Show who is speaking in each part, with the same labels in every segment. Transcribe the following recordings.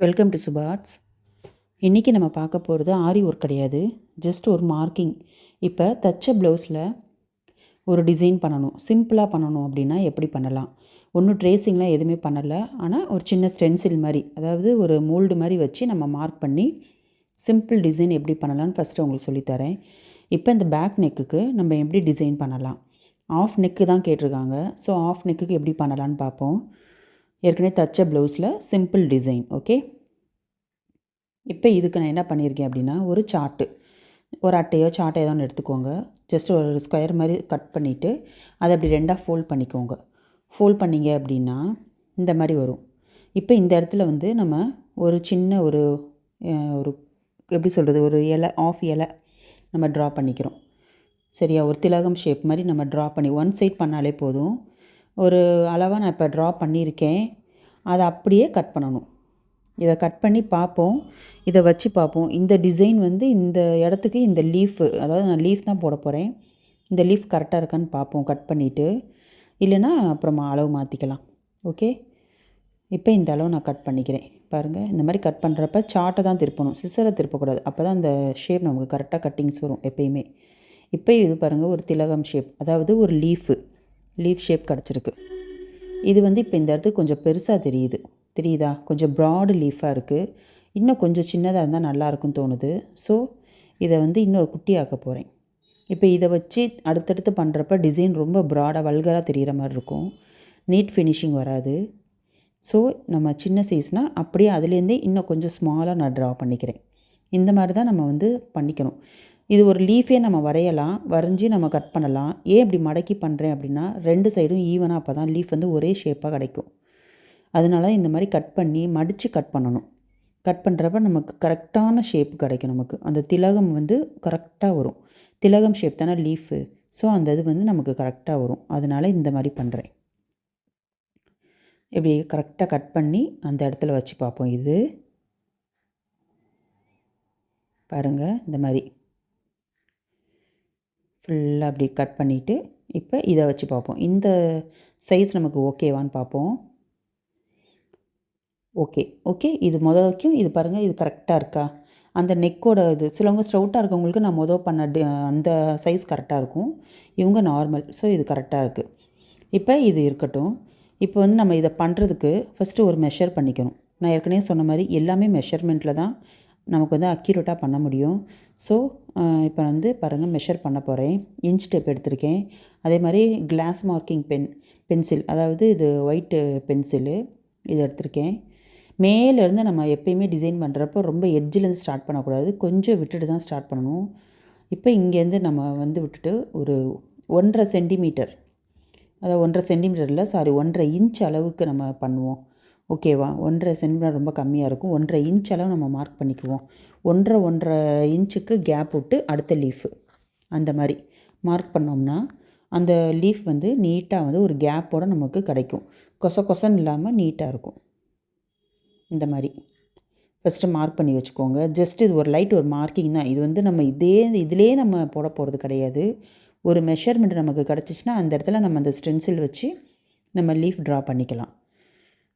Speaker 1: Welcome to சுபாட்ஸ். இன்றைக்கி நம்ம பார்க்க போகிறது ஆரி ஒர்க் கிடையாது, ஜஸ்ட் ஒரு மார்க்கிங். இப்போ தச்ச ப்ளவுஸில் ஒரு டிசைன் பண்ணணும், சிம்பிளாக பண்ணணும் அப்படின்னா எப்படி பண்ணலாம்? ஒன்றும் ட்ரேசிங்லாம் எதுவுமே பண்ணலை, ஆனால் ஒரு சின்ன ஸ்டென்சில் மாதிரி, அதாவது ஒரு மோல்டு மாதிரி வச்சு நம்ம மார்க் பண்ணி சிம்பிள் டிசைன் எப்படி பண்ணலான்னு ஃபஸ்ட்டு உங்களுக்கு சொல்லித்தரேன். இப்போ இந்த பேக் நெக்குக்கு நம்ம எப்படி டிசைன் பண்ணலாம்? ஆஃப் நெக்கு தான் கேட்டிருக்காங்க. ஸோ ஆஃப் நெக்குக்கு எப்படி பண்ணலான்னு பார்ப்போம். ஏற்கனவே தச்ச ப்ளவுஸில் சிம்பிள் டிசைன். ஓகே, இப்போ இதுக்கு நான் என்ன பண்ணியிருக்கேன் அப்படின்னா, ஒரு சார்ட்டு, ஒரு அட்டையோ சார்ட்டோ ஏதோ ஒன்று எடுத்துக்கோங்க. ஜஸ்ட் ஒரு ஸ்கொயர் மாதிரி கட் பண்ணிவிட்டு அதை அப்படி ரெண்டாக ஃபோல்ட் பண்ணிக்கோங்க. ஃபோல்ட் பண்ணிங்க அப்படின்னா இந்த மாதிரி வரும். இப்போ இந்த இடத்துல வந்து நம்ம ஒரு சின்ன ஒரு ஒரு எப்படி சொல்கிறது, ஒரு இலை, ஆஃப் இலை நம்ம ட்ரா பண்ணிக்கிறோம். சரியா, ஒரு திலகம் ஷேப் மாதிரி நம்ம ட்ரா பண்ணி ஒன் சைட் பண்ணாலே போதும். ஒரு அளவாக நான் இப்போ ட்ரா பண்ணியிருக்கேன், அதை அப்படியே கட் பண்ணணும். இதை கட் பண்ணி பார்ப்போம், இதை வச்சு பார்ப்போம். இந்த டிசைன் வந்து இந்த இடத்துக்கு இந்த லீஃபு, அதாவது நான் லீஃப் தான் போட போகிறேன், இந்த லீஃப் கரெக்டாக இருக்கான்னு பார்ப்போம் கட் பண்ணிவிட்டு. இல்லைன்னா அப்புறமா அளவு மாற்றிக்கலாம். ஓகே, இப்போ இந்த அளவு நான் கட் பண்ணிக்கிறேன். பாருங்கள், இந்த மாதிரி கட் பண்ணுறப்ப சார்ட்டை தான் திருப்பணும், சிசரை திருப்பக்கூடாது. அப்போ தான் அந்த ஷேப் நமக்கு கரெக்டாக கட்டிங்ஸ் வரும் எப்பயுமே. இப்போ இது பாருங்கள், ஒரு திலகம் ஷேப், அதாவது ஒரு லீஃப் ஷேப் கிடச்சிருக்கு. இது வந்து இப்போ இந்த இடத்துக்கு கொஞ்சம் பெருசாக தெரியுதா? கொஞ்சம் ப்ராடு லீஃபாக இருக்குது. இன்னும் கொஞ்சம் சின்னதாக இருந்தால் நல்லாயிருக்குன்னு தோணுது. ஸோ இதை வந்து இன்னொரு குட்டியாக்க போகிறேன். இப்போ இதை வச்சு அடுத்தடுத்து பண்ணுறப்ப டிசைன் ரொம்ப ப்ராடாக வல்கராக தெரிகிற மாதிரி இருக்கும், நீட் ஃபினிஷிங் வராது. ஸோ நம்ம சின்ன சைஸ்னால் அப்படியே அதுலேருந்தே இன்னும் கொஞ்சம் ஸ்மாலாக நான் ட்ரா பண்ணிக்கிறேன். இந்த மாதிரி தான் நம்ம வந்து பண்ணிக்கணும். இது ஒரு லீஃபே நம்ம வரையலாம், வரைஞ்சி நம்ம கட் பண்ணலாம். ஏன் இப்படி மடக்கி பண்ணுறேன் அப்படின்னா, ரெண்டு சைடும் ஈவனாக, அப்போ தான் லீஃப் வந்து ஒரே ஷேப்பாக கிடைக்கும். அதனால இந்த மாதிரி கட் பண்ணி மடித்து கட் பண்ணணும். கட் பண்ணுறப்ப நமக்கு கரெக்டான ஷேப் கிடைக்கும். நமக்கு அந்த திலகம் வந்து கரெக்டாக வரும். திலகம் ஷேப் தானே லீஃபு. ஸோ அந்த இது வந்து நமக்கு கரெக்டாக வரும். அதனால் இந்த மாதிரி பண்ணுறேன். இப்படி கரெக்டாக கட் பண்ணி அந்த இடத்துல வச்சு பார்ப்போம். இது பாருங்கள், இந்த மாதிரி ஃபுல்லாக அப்படி கட் பண்ணிவிட்டு இப்போ இதை வச்சு பார்ப்போம். இந்த சைஸ் நமக்கு ஓகேவான்னு பார்ப்போம். ஓகே, இது வரைக்கும் இது பாருங்கள், இது கரெக்டாக இருக்கா? அந்த நெக்கோட இது சிலவங்க ஸ்ட்ரவுட்டாக இருக்கவங்களுக்கு நான் பண்ண அந்த சைஸ் கரெக்டாக இருக்கும், இவங்க நார்மல். ஸோ இது கரெக்டாக இருக்குது. இப்போ இது இருக்கட்டும். இப்போ வந்து நம்ம இதை பண்ணுறதுக்கு ஃபஸ்ட்டு ஒரு மெஷர் பண்ணிக்கணும். நான் ஏற்கனவே சொன்ன மாதிரி எல்லாமே மெஷர்மெண்ட்டில் தான் நமக்கு வந்து அக்யூரேட்டாக பண்ண முடியும். ஸோ இப்போ வந்து பாருங்கள், மெஷர் பண்ண போகிறேன். இன்ச் டேப் எடுத்திருக்கேன். அதே மாதிரி கிளாஸ் மார்க்கிங் பென்சில், அதாவது இது ஒயிட்டு பென்சிலு, இது எடுத்திருக்கேன். மேலேருந்து நம்ம எப்பயுமே டிசைன் பண்ணுறப்போ ரொம்ப எட்ஜிலேருந்து ஸ்டார்ட் பண்ணக்கூடாது, கொஞ்சம் விட்டுட்டு தான் ஸ்டார்ட் பண்ணணும். இப்போ இங்கேருந்து நம்ம வந்து விட்டுட்டு ஒரு 1.5 சென்டிமீட்டர், அதாவது 1.5 சென்டிமீட்டரில் 1.5 இன்ச் அளவுக்கு நம்ம பண்ணுவோம். ஓகேவா? 1.5 சென்டிமீட்டர் ரொம்ப கம்மியாக இருக்கும். 1.5 இன்ச் அளவு நம்ம மார்க் பண்ணிக்குவோம். 1.5 இன்ச்சுக்கு கேப் விட்டு அடுத்த லீஃபு அந்த மாதிரி மார்க் பண்ணோம்னா அந்த லீஃப் வந்து நீட்டாக வந்து ஒரு கேப்போடு நமக்கு கிடைக்கும். கொசன்னு இல்லாமல் நீட்டாக இருக்கும். இந்த மாதிரி ஃபஸ்ட்டு மார்க் பண்ணி வச்சுக்கோங்க. ஜஸ்ட் இது ஒரு லைட் ஒரு மார்க்கிங் தான். இது வந்து நம்ம இதிலே நம்ம போட போகிறது கிடையாது. ஒரு மெஷர்மெண்ட் நமக்கு கிடச்சிச்சின்னா அந்த இடத்துல நம்ம அந்த ஸ்டென்சில் வச்சு நம்ம லீஃப் ட்ரா பண்ணிக்கலாம்.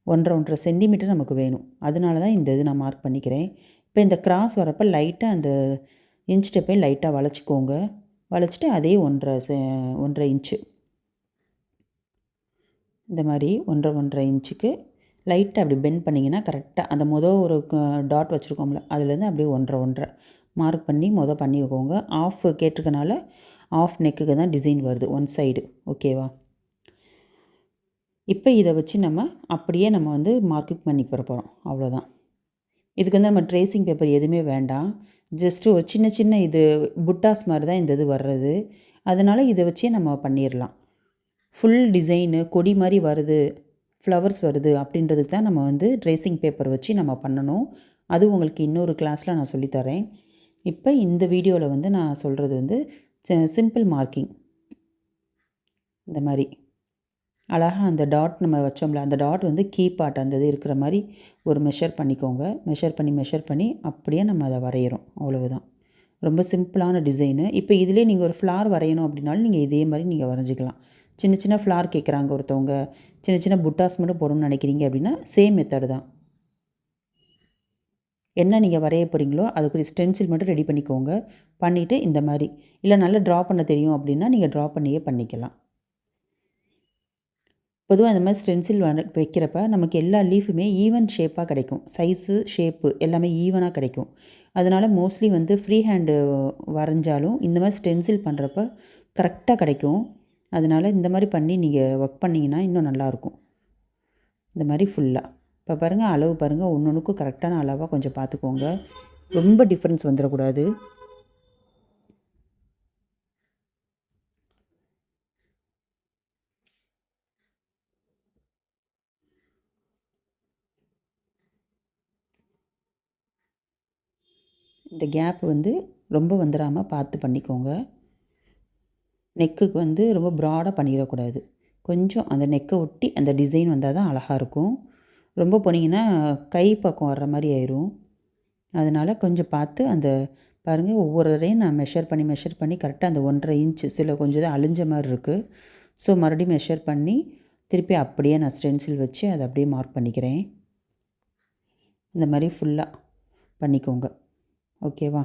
Speaker 1: 1.5 சென்டிமீட்டர் நமக்கு வேணும். அதனால தான் இந்த இது நான் மார்க் பண்ணிக்கிறேன். இப்போ இந்த கிராஸ் வரப்போ லைட்டாக அந்த இன்ச் ஸ்டெப்பை லைட்டாக வளைச்சிக்கோங்க. வளைச்சிட்டு அதே 1.5 இன்ச்சு, இந்த மாதிரி 1.5 இன்ச்சுக்கு லைட்டாக அப்படி பெண்ட் பண்ணிங்கன்னா கரெக்டாக அந்த ஒரு டாட் வச்சுருக்கோம்ல, அதுலேருந்து அப்படியே 1.5 மார்க் பண்ணி பண்ணி வைக்கோங்க. ஆஃப் கேட்டிருக்கனால ஆஃப் நெக்குக்கு தான் டிசைன் வருது, ஒன் சைடு. ஓகேவா? இப்போ இதை வச்சு நம்ம அப்படியே நம்ம வந்து மார்க்கிங் பண்ணி போகிறோம். அவ்வளோதான். இதுக்கு வந்து நம்ம ட்ரேசிங் பேப்பர் எதுவுமே வேண்டாம். ஜஸ்ட்டு ஒரு சின்ன இது புட்டாஸ் மாதிரி தான் இந்த இது வர்றது. அதனால் இதை வச்சே நம்ம பண்ணிடலாம். ஃபுல் டிசைனு கொடி மாதிரி வருது, ஃப்ளவர்ஸ் வருது அப்படின்றதுக்கு தான் நம்ம வந்து ட்ரேசிங் பேப்பர் வச்சு நம்ம பண்ணணும். அது உங்களுக்கு இன்னொரு கிளாஸில் நான் சொல்லித்தரேன். இப்போ இந்த வீடியோவில் வந்து நான் சொல்கிறது வந்து சிம்பிள் மார்க்கிங். இந்த மாதிரி அழகாக அந்த டாட் நம்ம வச்சோம்ல, அந்த டாட் வந்து கீ பார்ட் அந்த இது இருக்கிற மாதிரி ஒரு மெஷர் பண்ணிக்கோங்க. மெஷர் பண்ணி அப்படியே நம்ம அதை வரைகிறோம். அவ்வளவுதான். ரொம்ப சிம்பிளான டிசைனு. இப்போ இதிலே நீங்கள் ஒரு ஃப்ளார் வரையணும் அப்படின்னாலும் நீங்கள் இதே மாதிரி நீங்கள் வரைஞ்சிக்கலாம். சின்ன ஃப்ளார் கேட்குறாங்க ஒருத்தவங்க, சின்ன புட்டாஸ் மட்டும் போடணும்னு நினைக்கிறீங்க அப்படின்னா சேம் மெத்தடு தான். என்ன நீங்கள் வரைய போகிறீங்களோ அதுக்குரிய ஸ்டென்சில் மட்டும் ரெடி பண்ணிக்கோங்க. பண்ணிவிட்டு இந்த மாதிரி இல்லை நல்லா ட்ரா பண்ண தெரியும் அப்படின்னா நீங்கள் ட்ரா பண்ணியே பண்ணிக்கலாம். பொதுவாக இந்த மாதிரி ஸ்டென்சில் வைக்கிறப்ப நமக்கு எல்லா லீஃபுமே ஈவன் ஷேப்பாக கிடைக்கும். சைஸு, ஷேப்பு எல்லாமே ஈவனாக கிடைக்கும். அதனால் மோஸ்ட்லி வந்து ஃப்ரீ ஹேண்டு வரைஞ்சாலும் இந்த மாதிரி ஸ்டென்சில் பண்ணுறப்ப கரெக்டாக கிடைக்கும். அதனால் இந்த மாதிரி பண்ணி நீங்கள் ஒர்க் பண்ணிங்கன்னா இன்னும் நல்லாயிருக்கும். இந்த மாதிரி ஃபுல்லாக இப்போ பாருங்கள், அளவு பாருங்கள், ஒன்றுக்கும் கரெக்டான அளவாக கொஞ்சம் பார்த்துக்கோங்க. ரொம்ப டிஃப்ரென்ஸ் வந்துடக்கூடாது. இந்த கேப் வந்து ரொம்ப வந்துடாமல் பார்த்து பண்ணிக்கோங்க. நெக்குக்கு வந்து ரொம்ப ப்ராடாக பண்ணிடக்கூடாது. கொஞ்சம் அந்த நெக்கை ஒட்டி அந்த டிசைன் வந்தால் தான் அழகாக இருக்கும். ரொம்ப போனீங்கன்னா கை பக்கம் வர்ற மாதிரி ஆயிரும். அதனால் கொஞ்சம் பார்த்து அந்த பாருங்கள், ஒவ்வொரு தடவையும் நான் மெஷர் பண்ணி கரெக்டாக அந்த 1.5 இன்ச்சு சில கொஞ்சம் தான் அழிஞ்ச மாதிரி இருக்குது. ஸோ மறுபடியும் மெஷர் பண்ணி திருப்பி அப்படியே நான் ஸ்டென்சில் வச்சு அதை அப்படியே மார்க் பண்ணிக்கிறேன். இந்த மாதிரி ஃபுல்லாக பண்ணிக்கோங்க. ஓகேவா?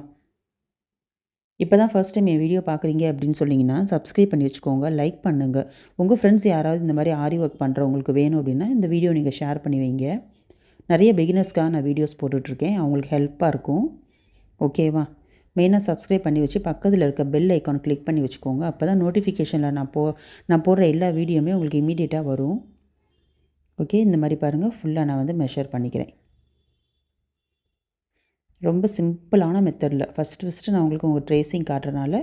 Speaker 1: இப்போ தான் ஃபர்ஸ்ட் டைம் என் வீடியோ பார்க்குறீங்க அப்படின்னு சொன்னீங்கன்னா சப்ஸ்கிரைப் பண்ணி வச்சுக்கோங்க, லைக் பண்ணுங்கள். உங்கள் ஃப்ரெண்ட்ஸ் யாராவது இந்த மாதிரி ஆரி ஒர்க் பண்ணுறவங்களுக்கு வேணும் அப்படின்னா இந்த வீடியோ நீங்கள் ஷேர் பண்ணி வைங்க. நிறைய பிகினர்ஸ்க்காக நான் வீடியோஸ் போட்டுட்ருக்கேன், அவங்களுக்கு ஹெல்ப்பாக இருக்கும். ஓகேவா? மெயினாக சப்ஸ்கிரைப் பண்ணி வச்சு பக்கத்தில் இருக்க பெல் ஐக்கான் கிளிக் பண்ணி வச்சுக்கோங்க. அப்போ தான் நோட்டிஃபிகேஷனில் நான் போடுற எல்லா வீடியோவுமே உங்களுக்கு இமீடியட்டாக வரும். ஓகே, இந்த மாதிரி பாருங்கள், ஃபுல்லாக நான் வந்து மெஷர் பண்ணிக்கிறேன். ரொம்ப சிம்பிளான மெத்தடில் ஃபஸ்ட்டு நான் உங்களுக்கு உங்கள் ட்ரேசிங் காட்டுறதுனால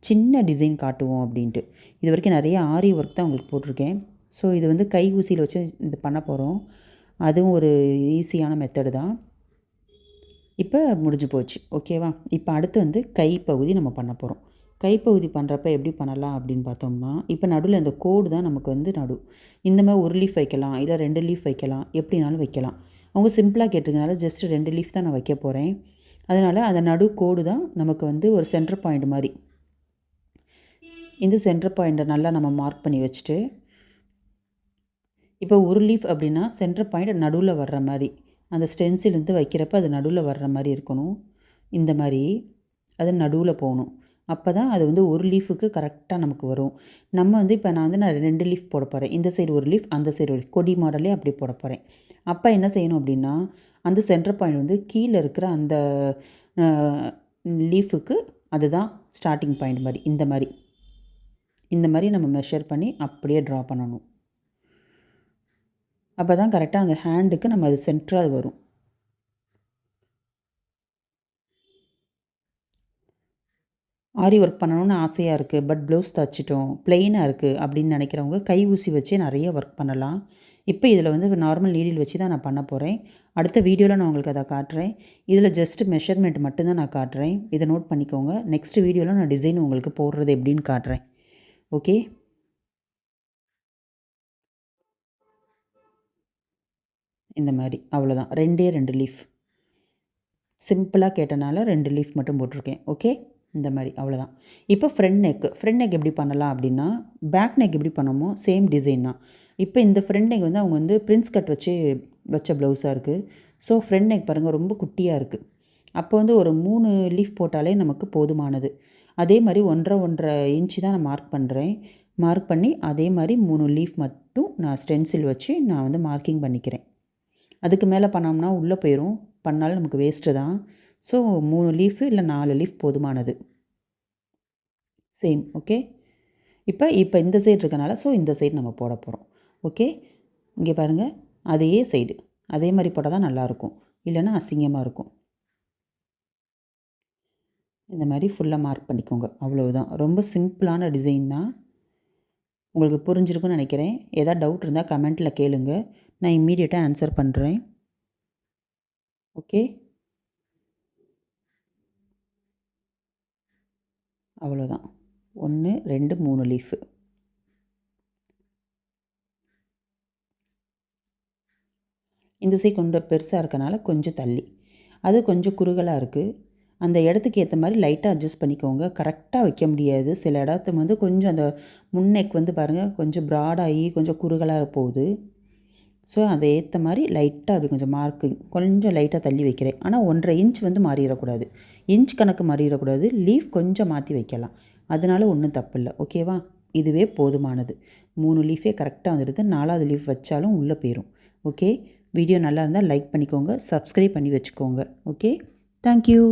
Speaker 1: சின்ன டிசைன் காட்டுவோம் அப்படின்ட்டு. இது வரைக்கும் நிறைய ஆரி ஒர்க் தான் உங்களுக்கு போட்டிருக்கேன். ஸோ இது வந்து கை ஊசியில் வச்சு இது பண்ண போகிறோம். அதுவும் ஒரு ஈஸியான மெத்தடு தான். இப்போ முடிஞ்சு போச்சு. ஓகேவா? இப்போ அடுத்து வந்து கைப்பகுதி நம்ம பண்ண போகிறோம். கைப்பகுதி பண்ணுறப்ப எப்படி பண்ணலாம் அப்படின்னு பார்த்தோம்னா, இப்போ நடுவில் இந்த கோடு தான் நமக்கு வந்து இந்த மாதிரி ஒரு லீஃப் வைக்கலாம், இல்லை 2 லீஃப் வைக்கலாம், எப்படினாலும் வைக்கலாம். அவங்க சிம்பிளாக கேட்டிருக்கனால ஜஸ்ட் 2 லீஃப் தான் நான் வைக்க போகிறேன். அதனால் அந்த நடு கோடு தான் நமக்கு வந்து ஒரு சென்டர் பாயிண்ட் மாதிரி. இந்த சென்டர் பாயிண்ட்டை நல்லா நம்ம மார்க் பண்ணி வச்சுட்டு, இப்போ ஒரு லீஃப் அப்படின்னா சென்டர் பாயிண்ட் நடுவில் வர்ற மாதிரி, அந்த ஸ்டென்சிலேருந்து வைக்கிறப்ப அது நடுவில் வர்ற மாதிரி இருக்கணும். இந்த மாதிரி அது நடுவில் போகணும். அப்போ தான் அது வந்து ஒரு லீஃபுக்கு கரெக்டாக நமக்கு வரும். நம்ம வந்து இப்போ நான் 2 லீஃப் போட போகிறேன். இந்த சைடு ஒரு லீஃப், அந்த சைடு ஒரு கொடி மாடலே அப்படி போட போகிறேன். அப்போ என்ன செய்யணும் அப்படின்னா, அந்த சென்டர் பாயிண்ட் வந்து கீழே இருக்கிற அந்த லீஃபுக்கு அதுதான் ஸ்டார்டிங் பாயிண்ட் மாதிரி. இந்த மாதிரி நம்ம மெஷர் பண்ணி அப்படியே ட்ரா பண்ணணும். அப்போ தான் கரெக்டாக அந்த ஹேண்டுக்கு நம்ம அது சென்டராக வரும். ஆரி ஒர்க் பண்ணணும்னு ஆசையாக இருக்குது, பட் ப்ளவுஸ் தைச்சிட்டோம், ப்ளெயினாக இருக்குது அப்படின்னு நினைக்கிறவங்க கை ஊசி வச்சே நிறைய ஒர்க் பண்ணலாம். இப்போ இதில் வந்து நார்மல் நீடில் வச்சு தான் நான் பண்ண போகிறேன். அடுத்த வீடியோவில் நான் உங்களுக்கு அதை காட்டுறேன். இதில் ஜஸ்ட்டு மெஷர்மெண்ட் மட்டும்தான் நான் காட்டுறேன். இதை நோட் பண்ணிக்கோங்க. நெக்ஸ்ட் வீடியோவில் நான் டிசைன் உங்களுக்கு போடுறது எப்படின்னு காட்டுறேன். ஓகே, இந்த மாதிரி அவ்வளோதான். 2 லீஃப் சிம்பிளாக கேட்டனால 2 லீஃப் மட்டும் போட்டிருக்கேன். ஓகே, இந்த மாதிரி அவ்வளோதான். இப்போ ஃப்ரண்ட் நெக் எப்படி பண்ணலாம் அப்படின்னா, பேக் நெக் எப்படி பண்ணமோ சேம் டிசைன் தான். இப்போ இந்த ஃப்ரண்ட் நெக் வந்து அவங்க வந்து பிரின்ஸ் கட் வச்ச ப்ளவுஸாக இருக்குது. ஸோ ஃப்ரண்ட் நெக் பாருங்கள் ரொம்ப குட்டியாக இருக்குது. அப்போ வந்து ஒரு 3 லீஃப் போட்டாலே நமக்கு போதுமானது. அதே மாதிரி 1.5 இன்ச்சு தான் நான் மார்க் பண்ணுறேன். மார்க் பண்ணி அதே மாதிரி 3 லீஃப் மட்டும் நான் ஸ்டென்சில் வச்சு நான் வந்து மார்க்கிங் பண்ணிக்கிறேன். அதுக்கு மேலே பண்ணோம்னா உள்ளே போயிடும், பண்ணாலும் நமக்கு வேஸ்ட்டு தான். ஸோ 3 லீஃபு இல்லை 4 லீஃப் போதுமானது. சேம். ஓகே, இப்போ இந்த சைடு இருக்கனால ஸோ இந்த சைடு நம்ம போட போகிறோம். ஓகே, இங்கே பாருங்கள், அதே சைடு அதே மாதிரி போட்டால் தான் நல்லாயிருக்கும், இல்லைன்னா அசிங்கமாக இருக்கும். இந்த மாதிரி ஃபுல்லாக மார்க் பண்ணிக்கோங்க. அவ்வளவுதான். ரொம்ப சிம்பிளான டிசைன் தான். உங்களுக்கு புரிஞ்சிருக்குன்னு நினைக்கிறேன். ஏதாவது டவுட் இருந்தால் கமெண்ட்டில் கேளுங்க, நான் இம்மீடியட்டாக ஆன்சர் பண்ணுறேன். ஓகே, அவ்வளோதான். 1 2 3 லீஃபு. இந்த சைடு கொஞ்சம் பெருசாக இருக்கனால கொஞ்சம் தள்ளி, அது கொஞ்சம் குறுகலாக இருக்குது. அந்த இடத்துக்கு ஏற்ற மாதிரி லைட்டாக அட்ஜஸ்ட் பண்ணிக்கோங்க. கரெக்டாக வைக்க முடியாது. சில இடத்துல வந்து கொஞ்சம் அந்த முன்னெக் வந்து பாருங்கள் கொஞ்சம் ப்ராடாகி கொஞ்சம் குறுகலாக போகுது. ஸோ அதை ஏற்ற மாதிரி லைட்டாக அப்படி கொஞ்சம் மார்க்கிங் கொஞ்சம் லைட்டாக தள்ளி வைக்கிறேன். ஆனால் 1.5 இன்ச் வந்து மாறிடக்கூடாது. இன்ச் கணக்கு மாறிடக்கூடாது. லீஃப் கொஞ்சம் மாற்றி வைக்கலாம். அதனால ஒன்றும் தப்பு இல்லை. ஓகேவா? இதுவே போதுமானது. 3 லீஃபே கரெக்டாக வந்துடுது. 4வது லீஃப் வச்சாலும் உள்ளே போயிடும். ஓகே, வீடியோ நல்லா இருந்தால் லைக் பண்ணிக்கோங்க, சப்ஸ்கிரைப் பண்ணி வச்சுக்கோங்க. Okay, thank you.